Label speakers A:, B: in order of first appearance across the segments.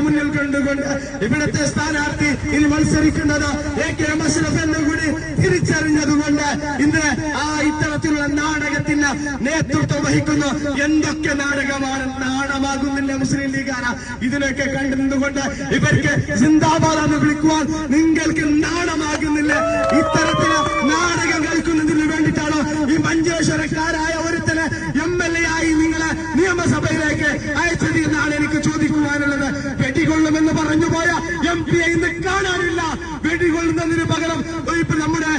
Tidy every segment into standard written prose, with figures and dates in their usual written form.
A: മുന്നിൽ കണ്ടുകൊണ്ട് ഇവിടുത്തെ സ്ഥാനാർത്ഥി ഇനി മത്സരിക്കുന്നത് AK അഷ്റഫ് എന്ന് കൂടി തിരിച്ചറിഞ്ഞതുകൊണ്ട് ഇന്ന് ഇത്തരത്തിലുള്ള നാടകത്തിന് നേതൃത്വം വഹിക്കുന്നു. എന്തൊക്കെ നാടകമാണ്, നാണമാകുന്നില്ല മുസ്ലിം ലീഗാന. ഇതിനൊക്കെ കണ്ടുകൊണ്ട് ഇവർക്ക് സിന്ദാബാദ് എന്ന് വിളിക്കുവാൻ നിങ്ങൾക്ക് നാണമാകുന്നില്ല. ഇത്തരത്തില് നാടകം കളിക്കുന്നതിന് വേണ്ടിയിട്ടാണോ ഈ മഞ്ചേശ്വരക്കാരായ ഒരുത്തന് MLA ആയി നിങ്ങളെ നിയമസഭയിലേക്ക് അയച്ചത് എന്നാണ് എനിക്ക് ചോദിക്കുവാനുള്ളത്. വെടികൊള്ളുമെന്ന് പറഞ്ഞുപോയ MP ഇന്ന് കാണാനില്ല. വെടികൊള്ളുന്നതിന് പകരം ഇപ്പൊ നമ്മുടെ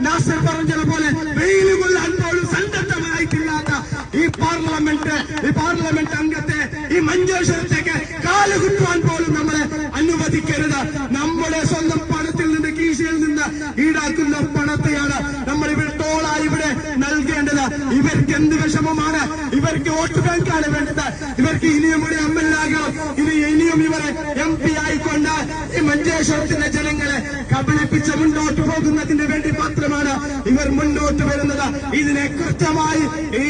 A: നാസർ പറഞ്ഞതുപോലെ വെയിൽ കൊള്ളാൻ പോലും സന്നദ്ധമായിട്ടില്ലാത്ത ഈ പാർലമെന്റ് അംഗത്തെ ഈ മഞ്ചേശ്വരത്തേക്ക് കാലുകുത്തുവാൻ പോലും നമ്മളെ അനുവദിക്കരുത്. നമ്മുടെ സ്വന്തം പണത്തിൽ നിന്ന് കീശയിൽ നിന്ന് ഈടാക്കുന്ന പണത്തെയാണ് നമ്മൾ ഇവിടെ ടോളായി ഇവിടെ നൽകേണ്ടത്. ഇവർക്ക് എന്ത് വിഷമമാണ്? ഇവർക്ക് വോട്ട് ബാങ്കാണ് വേണ്ടത്. ഇവർക്ക് ഇനിയും ഇവിടെ MLA ആകണം. ഇനിയും ഇവരെ MP ആയിക്കൊണ്ട് ഈ മഞ്ചേശ്വരത്തിന്റെ ജനങ്ങളെ കബളിപ്പിച്ച് മുന്നോട്ട് പോകുന്നതിന് വേണ്ടി മാത്രമാണ് ഇവർ മുന്നോട്ട് വരുന്നത്. ഇതിനെ കൃത്യമായി ഈ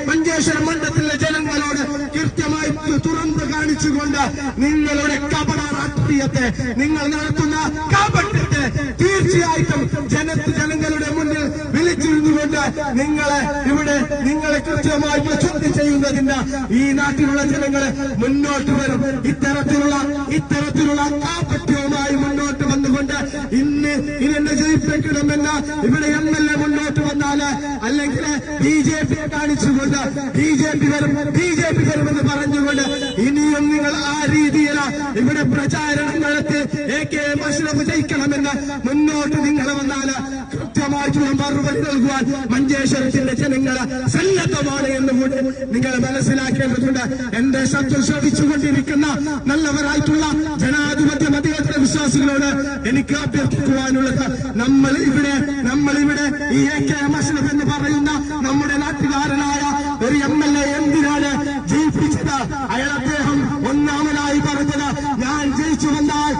A: മഞ്ചേശ്വരം മണ്ഡലത്തിലെ ജനങ്ങളോട് കൃത്യമായി തുറന്നു കാണിച്ചുകൊണ്ട് നിങ്ങളുടെ കപട രാഷ്ട്രീയത്തെ, നിങ്ങൾ നടത്തുന്ന കാപട്യത്തെ തീർച്ചയായിട്ടും ജനങ്ങളുടെ മുന്നിൽ വിളിച്ചിരുന്നുകൊണ്ട് നിങ്ങളെ കൃത്യമായിട്ട് ചോദ്യം ചെയ്യുന്നതിന് ഈ നാട്ടിലുള്ള ജനങ്ങളെ മുന്നോട്ട് വരും. ഇത്തരത്തിലുള്ള കാപട്യവുമായി മുന്നോട്ട് വന്നുകൊണ്ട് ഇന്ന് എന്നെ ജയിപ്പിക്കണമെന്ന് ഇവിടെ MLA മുന്നോട്ട് വന്നാല്, അല്ലെങ്കിൽ BJP കാണിച്ചുകൊണ്ട് BJP വരുമെന്ന് പറഞ്ഞുകൊണ്ട് ഇനിയും നിങ്ങൾ ആ രീതിയിൽ ഇവിടെ പ്രചാരണം നടത്തി AK അഷ്റഫ് ജയിക്കണമെന്ന് മുന്നോട്ട് നിങ്ങൾ വന്നാല് കൃത്യമായിട്ടുള്ള മറുപടി നൽകുവാൻ മഞ്ചേശ്വരത്തിന്റെ ജനങ്ങൾ സന്നദ്ധമാണ് എന്നുകൂടി നിങ്ങൾ മനസ്സിലാക്കേണ്ടതുണ്ട്. എന്റെ ശബ്ദം ശ്രവിച്ചുകൊണ്ടിരിക്കുന്ന നല്ലവരായിട്ടുള്ള ജനാധിപത്യ മതേതര വിശ്വാസികളോട് എനിക്ക് അഭ്യർത്ഥിക്കുവാനുള്ളത്, നമ്മളിവിടെ ഈ AK അഷ്റഫ് എന്ന് പറയുന്ന നമ്മുടെ നാട്ടുകാരനായ ഒരു MLA എന്തിനാണ് ജയിപ്പിച്ചത്? അദ്ദേഹം ഒന്നാമതായി പറഞ്ഞത്, ഞാൻ ജയിച്ചു വന്നാൽ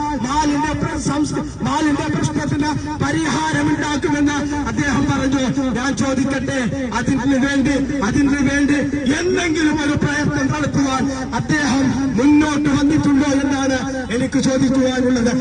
A: മാലിന്യ പ്രശ്നത്തിന് പരിഹാരമുണ്ടാക്കുമെന്ന് അദ്ദേഹം പറഞ്ഞു. ഞാൻ ചോദിക്കട്ടെ, അതിന് വേണ്ടി എന്തെങ്കിലും ഒരു പ്രയത്നം നടത്തുവാൻ അദ്ദേഹം മുന്നോട്ട് വന്നിട്ടുണ്ടോ എന്നാണ് എനിക്ക് ചോദിക്കുവാനുള്ളത്.